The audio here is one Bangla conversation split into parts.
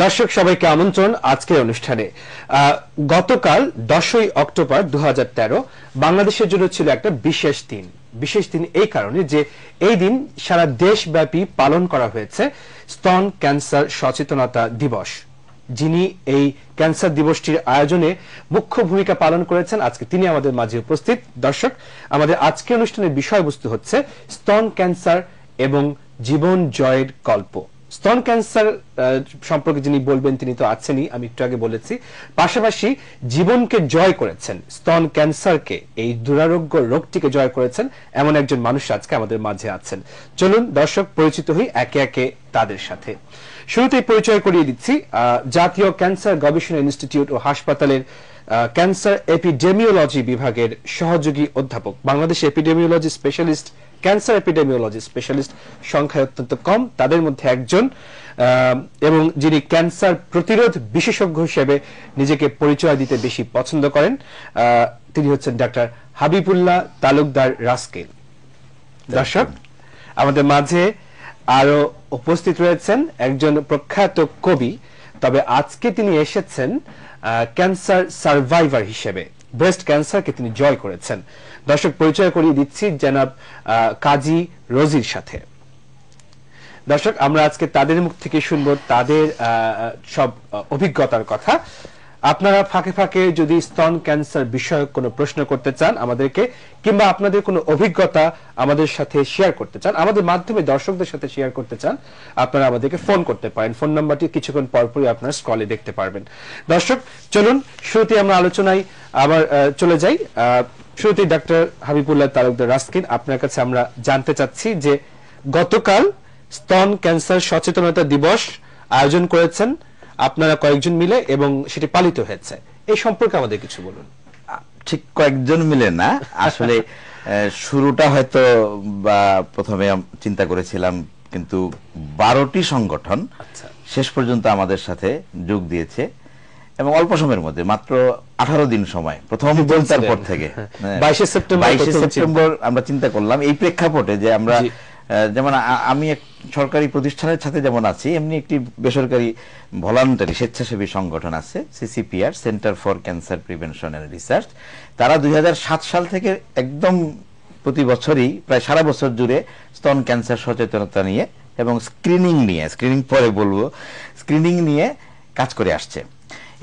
দর্শক সবাইকে আমন্ত্রণ আজকের অনুষ্ঠানে। গতকাল 10ই অক্টোবর 2013 বাংলাদেশের জন্য ছিল একটা বিশেষ দিন এই কারণে যে এই দিন সারা দেশব্যাপী পালন করা হয়েছে স্তন ক্যান্সার সচেতনতা দিবস। যিনি এই ক্যান্সার দিবসটির আয়োজনে মুখ্য ভূমিকা পালন করেছেন আজকে তিনি আমাদের মাঝে উপস্থিত। দর্শক, আমাদের আজকের অনুষ্ঠানের বিষয়বস্তু হচ্ছে স্তন ক্যান্সার এবং জীবন জয়ের গল্প। স্তন ক্যান্সার সম্পর্কে যিনি বলবেন তিনি তো আছেনই, আমি একটু আগে বলেছি, পাশাপাশি জীবনকে জয় করেছেন, স্তন ক্যান্সারকে, এই দুরারোগ্য রোগটিকে জয় করেছেন এমন একজন মানুষ আজকে আমাদের মাঝে আছেন। চলুন দর্শক পরিচিত হই একে একে তাদের সাথে। শুরুতেই পরিচয় করিয়ে দিচ্ছি জাতীয় ক্যান্সার গবেষণা ইনস্টিটিউট ও হাসপাতালের ক্যান্সার এপিডেমিওলজি বিভাগের সহযোগী অধ্যাপক, Bangladesh epidemiology specialist, cancer epidemiology specialist সংখ্যায় অত্যন্ত কম, তাদের মধ্যে একজন, এবং যিনি ক্যান্সার প্রতিরোধ বিশেষজ্ঞ হিসেবে নিজেকে পরিচয় দিতে বেশি পছন্দ করেন, তিনি হচ্ছেন ডাক্তার হাবিবুল্লাহ তালুকদার রাস্কেল। দর্শক, আমাদের মাঝে আরো উপস্থিত রয়েছেন একজন প্রখ্যাত কবি, তবে আজকে তিনি এসেছেন ক্যান্সার সার্ভাইভার হিসেবে, ব্রেস্ট ক্যান্সারকে তিনি জয় করেছেন। দর্শক, পরিচয় করিয়ে দিচ্ছি জনাব কাজী রোজির সাথে। দর্শক, আমরা আজকে তাদের মুখ থেকে শুনবো তাদের সব অভিজ্ঞতার কথা। আপনারা ফাঁকে ফাঁকে যদি স্তন ক্যান্সার বিষয়ক কোনো প্রশ্ন করতে চান আমাদেরকে, কিংবা আপনাদের কোনো অভিজ্ঞতা আমাদের সাথে শেয়ার করতে চান, আমাদের মাধ্যমে দর্শকদের সাথে শেয়ার করতে চান, আপনারা আমাদেরকে ফোন করতে পারেন। ফোন নাম্বারটি কিছুক্ষণ পরপরই আপনারা স্ক্রলে দেখতে পারবেন। দর্শক, চলুন শুরুতেই আমরা আলোচনায় আবার চলে যাই। শুরুতেই ডাক্তার হাবিবুল্লাহ তালুকদার রাস্কিন, আপনার কাছে আমরা জানতে চাচ্ছি যে গতকাল স্তন ক্যান্সার সচেতনতা দিবস আয়োজন করেছেন আপনারা কয়েকজন মিলে এবং সেটি পালিত হয়েছে, এই সম্পর্কে আমাদের কিছু বলুন। ঠিক কয়েকজন মিলে না, আসলে শুরুটা হয়তো বা প্রথমে চিন্তা করেছিলাম, কিন্তু 12টি সংগঠন শেষ পর্যন্ত আমাদের সাথে যোগ দিয়েছে এবং অল্প সময়ের মধ্যে, মাত্র 18 দিন সময়, প্রথম বলতার পর থেকে 22 সেপ্টেম্বর আমরা চিন্তা করলাম এই প্রেক্ষাপটে যে আমরা যেমন আমি এক সরকারি প্রতিষ্ঠানের সাথে যেমন আছি, এমনি একটি বেসরকারি ভলান্টারি স্বেচ্ছাসেবী সংগঠন আছে, CCPR, centre for cancer prevention and research. তারা 2007 সাল থেকে একদম প্রতি বছরই প্রায় সারা বছর জুড়ে স্তন ক্যান্সার সচেতনতা নিয়ে এবং স্ক্রিনিং পরে বলবো, স্ক্রিনিং নিয়ে কাজ করে আসছে।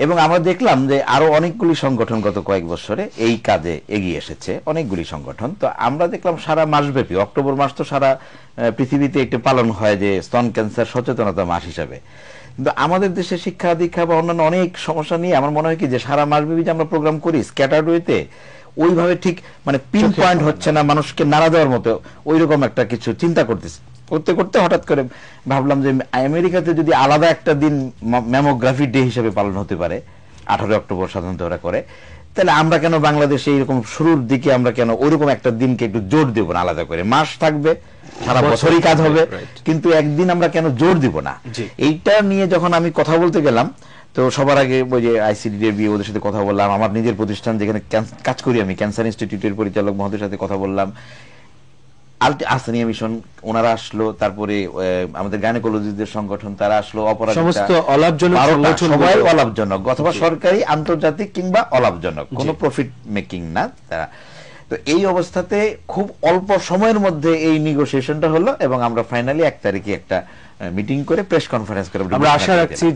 এবং আমরা দেখলাম যে আরো অনেকগুলি সংগঠন গত কয়েক বছরে এই কাজে এগিয়ে এসেছে, অনেকগুলি সংগঠন। তো আমরা দেখলাম সারা মাসব্যাপী, অক্টোবর মাস তো সারা পৃথিবীতে একটু পালন হয় যে স্তন ক্যান্সার সচেতনতা মাস হিসাবে, কিন্তু আমাদের দেশে শিক্ষা দীক্ষা বা অন্যান্য অনেক সমস্যা নিয়ে আমার মনে হয় কি যে সারা মাসব্যাপী যে আমরা প্রোগ্রাম করি স্ক্যাটার্ড ওয়েতে, ওইভাবে ঠিক মানে পিন পয়েন্ট হচ্ছে না, মানুষকে নাড়া দেওয়ার মতো ওইরকম একটা কিছু চিন্তা করতে করতে হঠাৎ করে ভাবলাম যে আমেরিকাতে যদি আলাদা একটা দিন ম্যামোগ্রাফি ডে হিসেবে পালন হতে পারে, 18 অক্টোবর সাধারণত ওরা করে, তাহলে আমরা কেন বাংলাদেশে এইরকম শুরুর দিকে আমরা কেন ওইরকম একটা দিনকে একটু জোর দিব না? আলাদা করে মাস থাকবে, সারা বছরই কাজ হবে, কিন্তু একদিন আমরা কেন জোর দিব না? এইটা নিয়ে যখন আমি কথা বলতে গেলাম, তো সবার আগে ওই যে আইসিডিডিবি ওদের সাথে কথা বললাম, আমার নিজের প্রতিষ্ঠান যেখানে কাজ করি আমি, ক্যান্সার ইনস্টিটিউটের পরিচালক মহোদয়ের সাথে কথা বললাম, আর্সেনিয়া মিশন ওনারা আসলো, তারপরে আমাদের গাইনোকোলজিস্টদের সংগঠন তারা আসলো, সমস্ত অলাভজনক সংগঠন, সবাই অলাভজনক অথবা সরকারি, আন্তর্জাতিক কিংবা অলাভজনক, কোনো প্রফিট মেকিং না তারা। তো এই অবস্থাতে খুব অল্প সময়ের মধ্যে এই নেগোসিয়েশনটা হলো এবং আমরা ফাইনালি 1 তারিখে একটা মিটিং করে প্রেস কনফারেন্স করে আমরা আশা রাখছি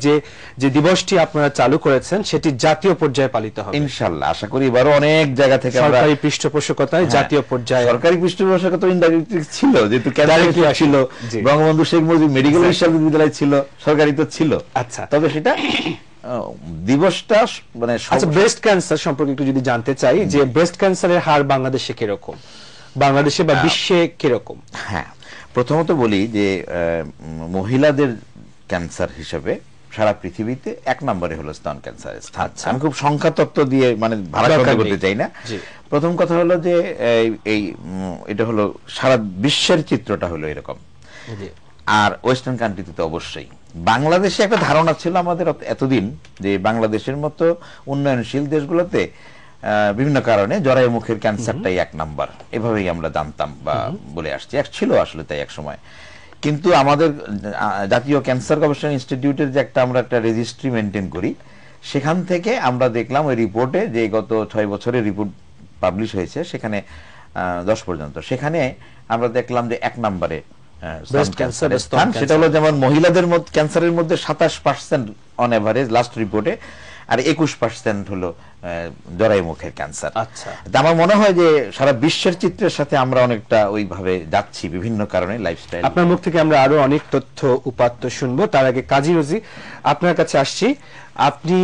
যে দিবসটি আপনারা চালু করেছেন সেটি জাতীয় পর্যায়ে পালিত হবে ইনশাআল্লাহ। আশা করি এবারও অনেক জায়গা থেকে সরকারি পৃষ্ঠপোষকতায় জাতীয় পর্যায়ে, সরকারি পৃষ্ঠপোষকতা ইনডাইরেক্টলি ছিল, যেহেতু ক্যাডারেটলি ছিল, বঙ্গবন্ধু শেখ মুজিব মেডিকেল বিশ্ববিদ্যালয় ছিল, সরকারি তো ছিল। আচ্ছা, তবে সেটা দিবসটা মানে আচ্ছা, ব্রেস্ট ক্যান্সার সম্পর্কে একটু যদি জানতে চাই যে ব্রেস্ট ক্যান্সারের হার বাংলাদেশে কিরকম, বাংলাদেশে বা বিশ্বে কিরকম? হ্যাঁ, প্রথমত বলি যে মহিলাদের ক্যান্সার হিসেবে সারা পৃথিবীতে 1 নম্বরে হলো স্তন ক্যান্সার। আমি খুব সংখ্যা তত্ত্ব দিয়ে মানে ভাড়া করতে চাই না। প্রথম কথা হলো যে এটা হলো সারা বিশ্বের চিত্রটা হলো এরকম, আর ওয়েস্টার্ন কান্ট্রিতে তো অবশ্যই। বাংলাদেশে একটা ধারণা ছিল আমাদের এতদিন যে বাংলাদেশের মতো উন্নয়নশীল দেশগুলোতে বিভিন্ন কারণে জরায়ু মুখের ক্যান্সারটাই 1 নাম্বার, এভাবেই আমরা জানতাম বা বলে আসছি, ছিল আসলে তাই এক সময়। কিন্তু আমাদের জাতীয় ক্যান্সার গবেষণা ইনস্টিটিউটের যে আমরা একটা রেজিস্ট্রি মেনটেন করি, সেখান থেকে আমরা দেখলাম ওই রিপোর্টে যে গত 6 বছরের রিপোর্ট পাবলিশ হয়েছে, সেখানে 10 পর্যন্ত, সেখানে আমরা দেখলাম যে 1 নম্বরে স্থান, সেটা হলো যেমন মহিলাদের মধ্যে ক্যান্সারের মধ্যে 27% অন এভারেজ লাস্ট রিপোর্টে, আর 21% হলো জরায়ু মুখের ক্যান্সার। আচ্ছা, আমার মনে হয় যে সারা বিশ্বের চিত্রের সাথে আমরা অনেকটা ওইভাবে যাচ্ছি বিভিন্ন কারণে লাইফস্টাইল। আপনার মুখ থেকে আমরা আরো অনেক তথ্য উপাত্ত শুনবো, তার আগে কাজী রোজি আপনার কাছে আসছি। আপনি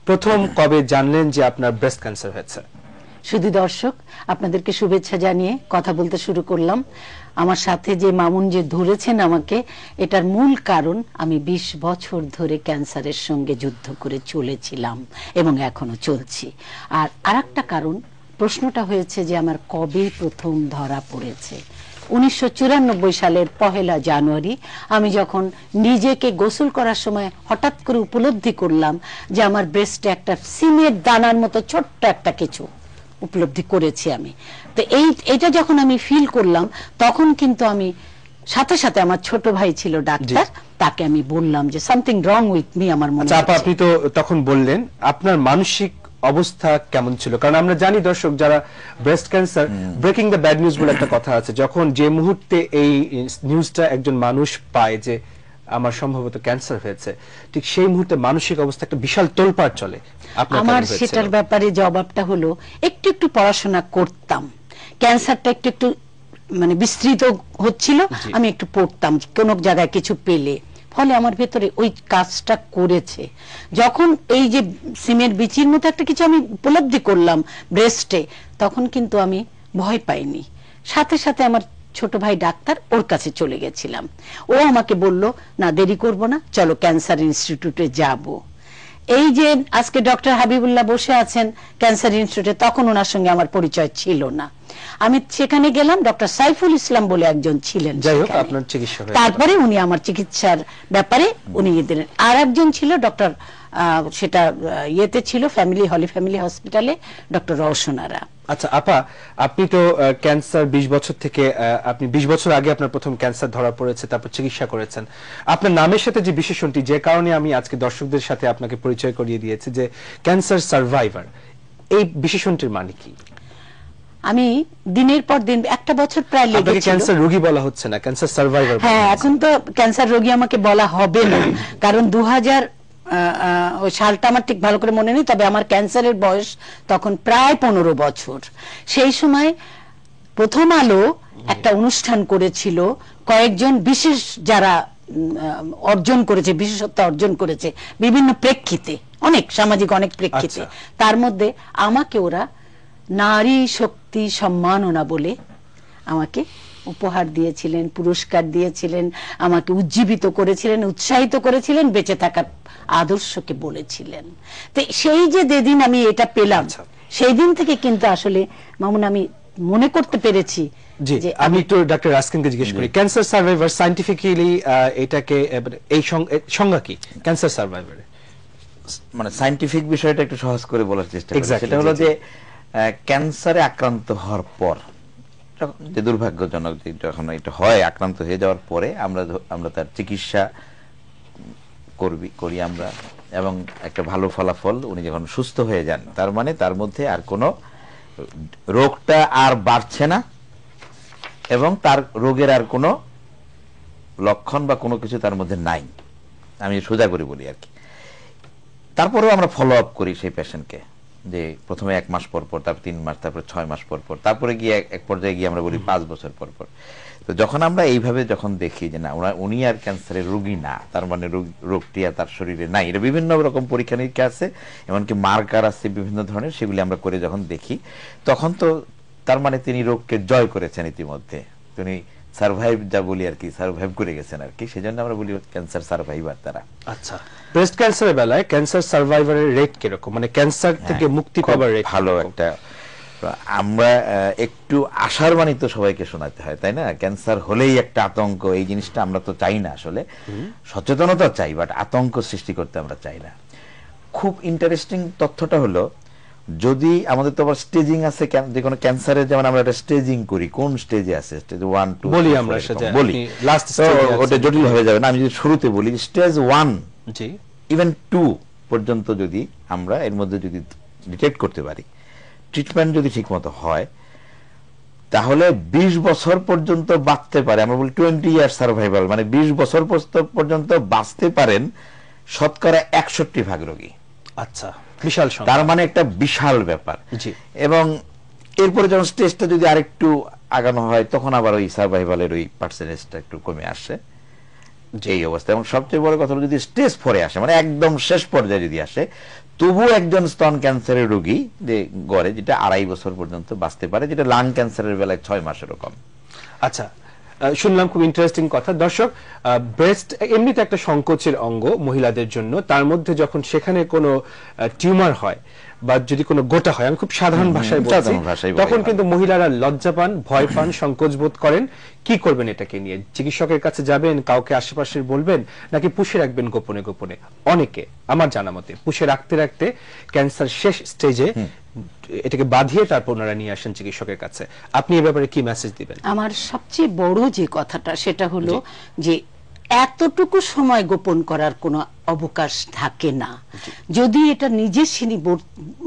প্রথম কবে জানলেন যে আপনার ব্রেস্ট ক্যান্সার হয়েছে? শুধু দর্শক, আপনাদেরকে শুভেচ্ছা জানিয়ে কথা বলতে শুরু করলাম। আমার সাথে যে মামুন যে ধরেছেন আমাকে, এটার মূল কারণ আমি 20 বছর ধরে ক্যান্সারের সঙ্গে যুদ্ধ করে চলেছিলাম এবং এখনো চলছি। আর আরেকটা কারণ, প্রশ্নটা হয়েছে যে আমার কবে প্রথম ধরা পড়েছে। 1994 সালের 1 জানুয়ারি আমি যখন নিজেকে গোসল করার সময় হঠাৎ করে উপলব্ধি করলাম যে আমার ব্রেস্টে একটা সিমের দানার মতো ছোট্ট একটা কিছু উপলব্ধি করেছি আমি। তো এইটা যখন আমি ফিল করলাম, তখন কিন্তু আমি সাথে সাথে, আমার ছোট ভাই ছিল ডাক্তার, তাকে আমি বললাম যে সামথিং রং উইথ মি, আমার মনে হচ্ছে। আপনি তো তখন বললেন, আপনার মানসিক অবস্থা কেমন ছিল? কারণ আমরা জানি দর্শক, যারা breast cancer, breaking the bad news বলে একটা কথা আছে, যখন যে মুহূর্তে এই নিউজটা একজন মানুষ পায় যে আমার সম্ভবত ক্যান্সার হয়েছে, ঠিক সেই মুহূর্তে মানসিক অবস্থা একটা বিশাল তোলপাড় চলে। আমার সেটার ব্যাপারে জবাবটা হলো, একটু একটু পড়াশোনা করতাম, ক্যান্সারটা একটু একটু মানে বিস্তৃত হচ্ছিল, আমি একটু পড়তাম কোন জায়গায় কিছু পেলে, ফলে আমার ভেতরে ওই কাজটা করেছে। যখন এই যে সিমের বিচির মতো একটা কিছু আমি উপলব্ধি করলাম ব্রেস্টে, তখন কিন্তু আমি ভয় পাইনি। সাথে সাথে আমার ছোট ভাই ডাক্তার, ওর কাছে চলে গেছিলাম। ও আমাকে বলল, না দেরি করব না, চলো ক্যান্সার ইনস্টিটিউটে যাব। এই যে আজকে ডক্টর হাবিবুল্লাহ বসে আছেন ক্যান্সার ইনস্টিটিউটে, তখন ওনার সঙ্গে আমার পরিচয় ছিল না। আমি সেখানে গেলাম, ডক্টর সাইফুল ইসলাম বলে একজন ছিলেন, তারপরে উনি আমার চিকিৎসার ব্যাপারে উনি দিলেন। আর একজন ছিল ডক্টর, সেটা ইয়েতে ছিল হলি ফ্যামিলি হসপিটালে, ডক্টর রওশনারা। আচ্ছা আপা, আপনি তো ক্যান্সার 20 বছর থেকে, আপনি 20 বছর আগে আপনার প্রথম ক্যান্সার ধরা পড়েছে, তারপর চিকিৎসা করেছেন। আপনার নামের সাথে যে বিশেষণটি, যে কারণে আমি আজকে দর্শকদের সাথে আপনাকে পরিচয় করিয়ে দিয়েছি যে ক্যান্সার সার্ভাইভার, এই বিশেষণটির মানে কি? আমি দিনের পর দিন, একটা বছর প্রায় লেগেছিল। আপনাকে ক্যান্সার রোগী বলা হচ্ছে না, ক্যান্সার সার্ভাইভার। হ্যাঁ, এখন তো ক্যান্সার রোগী আমাকে বলা হবে না, কারণ 2000 সালটা আমার ঠিক ভালো করে মনে নেই, তবে আমার ক্যান্সারের বয়স তখন প্রায় 15 বছর। সেই সময় প্রথম আলো একটা অনুষ্ঠান করেছিল, কয়েকজন বিশেষ যারা অর্জন করেছে, বিশেষত্ব অর্জন করেছে বিভিন্ন প্রেক্ষিতে, অনেক সামাজিক অনেক প্রেক্ষিতে। তার মধ্যে আমাকে ওরা নারী শক্তি সম্মাননা বলে আমাকে উপহার দিয়েছিলেন, পুরস্কার দিয়েছিলেন, আমাকে উজ্জীবিত করেছিলেন, উৎসাহিত করেছিলেন, বেঁচে থাকার আদর্শকে বলেছিলেন। তো সেই যে যেদিন আমি এটা পেলাম, সেই দিন থেকে কিন্তু আসলে মামুন আমি মনে করতে পেরেছি যে আমি একটু ডক্টর রাস্কিনকে জিজ্ঞেস করি, ক্যান্সার সার্ভাইভার সায়েন্টিফিক্যালি এটাকে, এই সংজ্ঞা কি ক্যান্সার সার্ভাইভার? মানে সায়েন্টিফিক বিষয়টা একটু সহজ করে বলার চেষ্টা করি। সেটা হলো যে ক্যান্সারে আক্রান্ত হওয়ার পর, যে দুর্ভাগ্যজনক যখন এটা হয়, আক্রান্ত হয়ে যাওয়ার পরে আমরা তার চিকিৎসা করি আমরা, এবং একটা ভালো ফলাফল, উনি যখন সুস্থ হয়ে যান, তার মানে তার মধ্যে আর কোনো রোগটা আর বাড়ছে না, এবং তার রোগের আর কোনো লক্ষণ বা কোনো কিছু তার মধ্যে নাই, আমি সোজা করে বলি আর কি। তারপরেও আমরা ফলো আপ করি সেই পেশেন্টকে, যে প্রথমে 1 মাস পর পর, তারপর 3 মাস, তারপর 6 মাস পর পর, তারপরে গিয়ে এক পর্যায়ে গিয়ে আমরা বলি 5 বছর পর পর। তো যখন আমরা এইভাবে যখন দেখি যে না, উনি আর ক্যান্সারের রোগী না, তার মানে রোগটি আর তার শরীরে নাই, এটা বিভিন্ন রকম পরীক্ষা নিরীক্ষা আছে, এমনকি মার্কার আছে বিভিন্ন ধরনের, সেগুলি আমরা করে যখন দেখি, তখন তো তার মানে তিনি রোগকে জয় করেছেন ইতিমধ্যে, তিনি সার্ভাইভ, যা বলি আর কি, সার্ভাইভ করে গেছেন আর কি, সেজন্য আমরা বলি ক্যান্সার সার্ভাইভার তারা। আচ্ছা, ব্রেস্ট ক্যান্সারের বেলায় ক্যান্সার সার্ভাইভারের রেট কিরকম, মানে ক্যান্সার থেকে মুক্তি পাওয়ার রেট? ভালো একটা, আমরা একটু আশার বাণী তো সবাইকে শোনাতে হয়, তাই না? ক্যান্সার হলেই একটা আতঙ্ক, এই জিনিসটা আমরা তো চাই না, আসলে সচেতনতা চাই, বাট আতঙ্ক সৃষ্টি করতে আমরা চাই না। খুব ইন্টারেস্টিং তথ্যটা হলো, যদি আমাদের তো আবার স্টেজিং আছে, যে কোনো ক্যান্সারের যেমন আমরা একটা স্টেজিং করি, কোন স্টেজে আছে, স্টেজ 1 2 বলি আমরা বলি, লাস্ট ওটা জটিল হয়ে যাবে না। আমি যদি শুরুতে বলি স্টেজ 1 জি ইভেন 2 পর্যন্ত যদি আমরা এর মধ্যে যদি ডিটেক্ট করতে পারি, ট্রিটমেন্ট যদি ঠিকমতো হয়, তাহলে 20 বছর পর্যন্ত বাঁচতে পারে। আমরা বলি 20 ইয়ার সার্ভাইভাল, মানে 20 বছর পর্যন্ত বাঁচতে পারেন শতকরা 61% রোগী। আচ্ছা, বিশাল সংখ্যা, তার মানে একটা বিশাল ব্যাপার। জি। এবং এরপরে যখন স্টেজটা যদি আরেকটু আগানো হয়, তখন আবার ওই সার্ভাইভালের ওই পার্সেন্টেজটা একটু কমে আসে, এই অবস্থা। এবং সবচেয়ে বড় কথা হলো যদি স্টেজ 4 আসে, মানে একদম শেষ পর্যায়ে যদি আসে, তবু একজন স্তন ক্যান্সারের রোগী যে গড়ে যেটা 2.5 বছর পর্যন্ত বাঁচতে পারে, যেটা লাং ক্যান্সারের বেলায় 6 মাসেরও কম। আচ্ছা, শুনলাম খুব ইন্টারেস্টিং কথা। দর্শক, ব্রেস্ট এমনিতে একটা সংকোচের অঙ্গ মহিলাদের জন্য, তার মধ্যে যখন সেখানে কোনো টিউমার হয় বা যদি কোনো গোটা হয়, আমি খুব সাধারণ ভাষায় বলছি, তখন কিন্তু মহিলারা লজ্জা পান, ভয় পান, সংকোচ বোধ করেন। কি করবেন এটাকে নিয়ে? চিকিৎসকের কাছে যাবেন, কাউকে আশেপাশে বলবেন, নাকি পুষে রাখবেন গোপনে গোপনে? অনেকে আমার জানা মতে পুষে রাখতে রাখতে ক্যান্সার শেষ স্টেজে এটাকে বাঁধিয়ে তারপর ওনারা নিয়ে আসেন চিকিৎসকের কাছে। আপনি এই ব্যাপারে কি মেসেজ দিবেন? আমার সবচেয়ে বড় যে কথাটা সেটা হলো যে এতটুকু সময় গোপন করার কোনো অবকাশ থাকে না। যদি এটা নিজে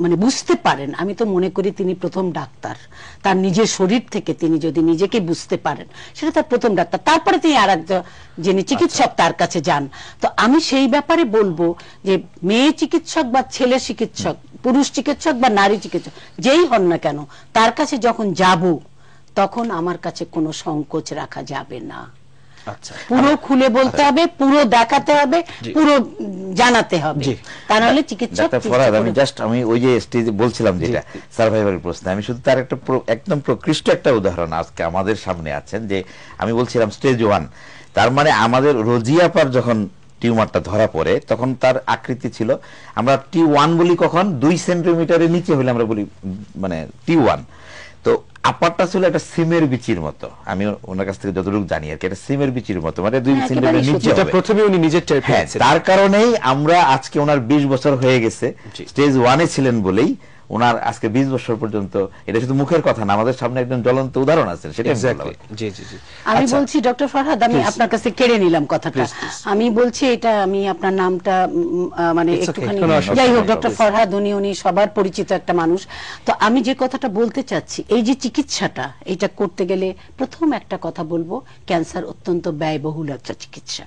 মানে বুঝতে পারেন, আমি তো মনে করি তিনি প্রথম ডাক্তার, তার নিজের শরীর থেকে তিনি যদি নিজেকে বুঝতে পারেন, সেটা তার প্রথম ডাক্তার। তারপরে তিনি আর একজন যিনি চিকিৎসক তার কাছে যান। তো আমি সেই ব্যাপারে বলবো যে মেয়ে চিকিৎসক বা ছেলে চিকিৎসক, পুরুষ চিকিৎসক বা নারী চিকিৎসক, যেই হন না কেন, তার কাছে যখন যাব তখন আমার কাছে কোনো সংকোচ রাখা যাবে না। আচ্ছা, পুরো খুলে বলতে হবে, পুরো দেখাতে হবে, পুরো জানাতে হবে, তা নাহলে চিকিৎসক। আমি ওই যে স্টেজে বলছিলাম যেটা সার্ভাইভাল প্রশ্ন, আমি শুধু তার একটা একদম প্রকৃষ্ট একটা উদাহরণ আজকে আমাদের সামনে আছেন। যে আমি বলছিলাম স্টেজ 1, তার মানে আমাদের রোজিয়াপার যখন টিউমারটা ধরা পড়ে, তখন তার আকৃতি ছিল, আমরা T1 বলি কখন, 2 সেন্টিমিটারের নিচে হলে আমরা বলি মানে T1। তো আপারটা ছিল একটা সিমের বিচির মতো, আমি ওনার কাছ থেকে যতটুকু জানি আর কি, এটা সিমের বিচির মতো, মানে 2 সেন্টিমিটার নিচে হবে। প্রথমে উনি নিজের টের পেয়েছেন। তার কারণেই আমরা আজকে ওনার 20 বছর হয়ে গেছে, স্টেজ 1 এ ছিলেন বলেই ওনার আজকে 20 বছর পর্যন্ত, এটা শুধু মুখের কথা না, আমাদের সামনে একদম জ্বলন্ত উদাহরণ আছে। সেটা আমি বলছি ডক্টর ফরহাদ, আমি আপনার কাছে কেড়ে নিলাম কথাটা। আমি বলছি এটা, আমি আপনার নামটা মানে একটুখানি, যাই হোক, ডক্টর ফরহাদ উনি সবার পরিচিত একটা মানুষ। তো আমি যে কথাটা বলতে চাচ্ছি, এই যে চিকিৎসাটা, এটা করতে গেলে প্রথম একটা কথা বলবো, ক্যান্সার অত্যন্ত ব্যয়বহুল একটা চিকিৎসা।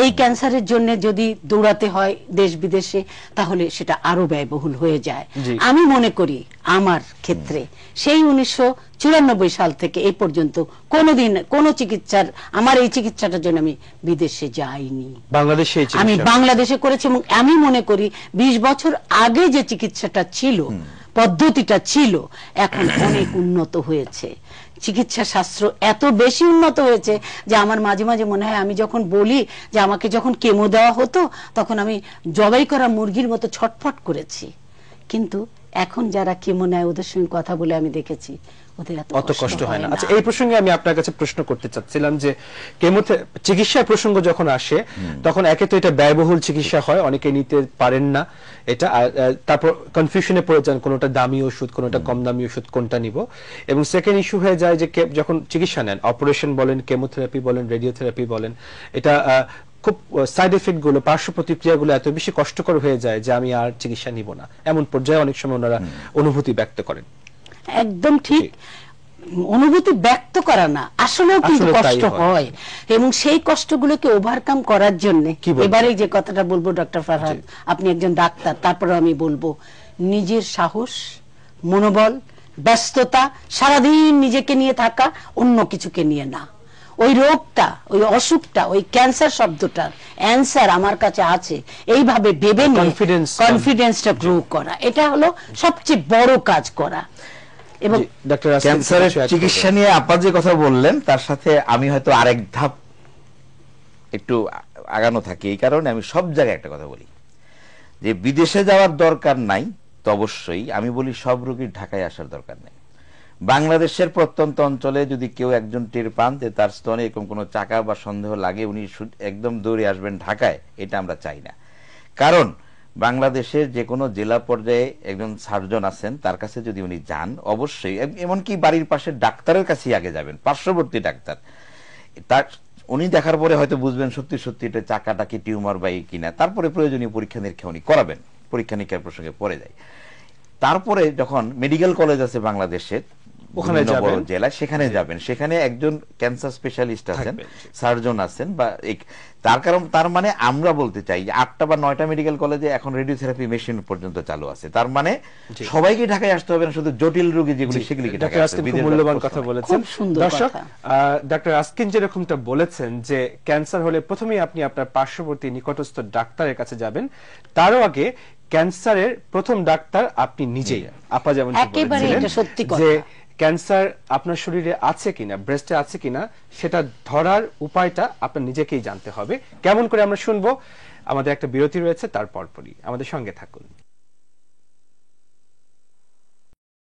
এই ক্যান্সারের জন্য যদি দৌড়াতে হয় দেশ বিদেশে, তাহলে সেটা আরো ব্যয়বহুল হয়ে যায়। আমি মনে করি আমার ক্ষেত্রে সেই 1994 সাল থেকে এই পর্যন্ত কোনোদিন কোনো চিকিৎসার, আমার এই চিকিৎসাটার জন্য আমি বিদেশে যাইনি, আমি বাংলাদেশে করেছি। এবং আমি মনে করি 20 বছর আগে যে চিকিৎসাটা ছিল, পদ্ধতিটা ছিল, এখন অনেক উন্নত হয়েছে। চিকিৎসা শাস্ত্র এত বেশি উন্নত হয়েছে যে আমার মাঝে মাঝে মনে হয়, আমি যখন বলি যে আমাকে যখন কেমো দেওয়া হতো, তখন আমি জবাই করা মুরগির মতো ছটফট করেছি। কিন্তু এখন যারা কেমো নেয়, ওদের সঙ্গে কথা বলে আমি দেখেছি ওদের অত কষ্ট হয় না। আচ্ছা, এই প্রসঙ্গে আমি আপনার কাছে প্রশ্ন করতে চাচ্ছিলাম যে চিকিৎসার প্রসঙ্গ যখন আসে, তখন একে তো এটা ব্যয়বহুল চিকিৎসা হয়, অনেকে নিতে পারেন না এটা, তারপর কনফিউশনে পড়ে যান, কোনটা দামি ওষুধ, কোনটা কম দামি ওষুধ, কোনটা নিব। এবং সেকেন্ড ইস্যু হয়ে যায় যে যখন চিকিৎসা নেন, অপারেশন বলেন, কেমোথেরাপি বলেন, রেডিওথেরাপি বলেন, এটা খুব সাইড এফেক্ট গুলো, পার্শ্ব প্রতিক্রিয়াগুলো এত বেশি কষ্টকর হয়ে যায় যে আমি আর চিকিৎসা নিব না, এমন পর্যায়ে অনেক সময় ওনারা অনুভূতি ব্যক্ত করেন। একদম ঠিক, অনুভূতি ব্যক্ত করা না, আসলেও কিন্তু কষ্ট হয়। এবং সেই কষ্টগুলোকে ওভারকাম করার জন্য এবারে যে কথাটা বলবো ডক্টর ফরহাদ, আপনি একজন ডাক্তার, তারপরে আমি বলবো নিজের সাহস, মনোবল, ব্যস্ততা, সারাদিন নিজেকে নিয়ে থাকা, অন্য কিছুকে নিয়ে না। ওই রোগটা, ওই অসুখটা, ওই ক্যান্সার শব্দটার অ্যান্সার আমার কাছে আছে, এইভাবে ভেবে নিয়ে কনফিডেন্সটা গ্রো করা, এটা হলো সবচেয়ে বড় কাজ করা। এবং ক্যান্সারের চিকিৎসা নিয়ে আপনার যে কথা বললেন, তার সাথে আমি হয়তো আরেক ধাপ একটু আগানো থাকি। এই কারণে আমি সব জায়গায় একটা কথা বলি যে বিদেশে যাওয়ার দরকার নাই, তো অবশ্যই আমি বলি সব রোগীর ঢাকায় আসার দরকার নেই। বাংলাদেশের প্রত্যন্ত অঞ্চলে যদি কেউ একজন টের পান যে তার স্তনে এরকম কোনো চাকা বা সন্দেহ লাগে, উনি একদম দৌড়ে আসবেন ঢাকায়, এটা আমরা চাই না। কারণ বাংলাদেশের যে কোনো জেলা পর্যায়ে একজন সার্জন আছেন, তার কাছে যদি উনি যান, অবশ্যই এমনকি বাড়ির পাশে ডাক্তারের কাছেই আগে যাবেন, পার্শ্ববর্তী ডাক্তার। তার উনি দেখার পরে হয়তো বুঝবেন সত্যি সত্যি এটা চাকাটা কি টিউমার বা কিনা, তারপরে প্রয়োজনীয় পরীক্ষা নিরীক্ষা উনি করাবেন। পরীক্ষা নিরীক্ষার প্রসঙ্গে পড়ে যায়। তারপরে যখন মেডিকেল কলেজ আছে বাংলাদেশের ওখানে বড় জেলা, সেখানে যাবেন, সেখানে একজন ক্যান্সার স্পেশালিস্ট আছেন, সার্জন আছেন, বা তার কারণ তার মানে আমরা বলতে চাই যে 8টা বা 9টা মেডিকেল কলেজে এখন রেডিওথেরাপি মেশিন পর্যন্ত চালু আছে। তার মানে সবাইকে ঢাকায় আসতে হবে না, শুধু জটিল রোগী যেগুলি সেগুলিকে ঢাকায় আসতে হবে। মূল্যবান কথা বলেছেন দর্শক। ডক্টর আসকিন যেরকমটা বলেছেন যে ক্যান্সার হলে প্রথমেই আপনি আপনার পার্শ্ববর্তী নিকটস্থ ডাক্তারের কাছে যাবেন, তারও আগে ক্যান্সারের প্রথম ডাক্তার আপনি নিজেই। আপা যেমন বলেছিলেন যে ক্যান্সার আপনার শরীরে আছে কিনা, ব্রেস্টে আছে কিনা, সেটা ধরার উপায়টা আপনার নিজেকেই জানতে হবে। কেমন করে আমরা শুনবো? আমাদের একটা বিরতি রয়েছে, তার পরপরই আমাদের সঙ্গে থাকুন।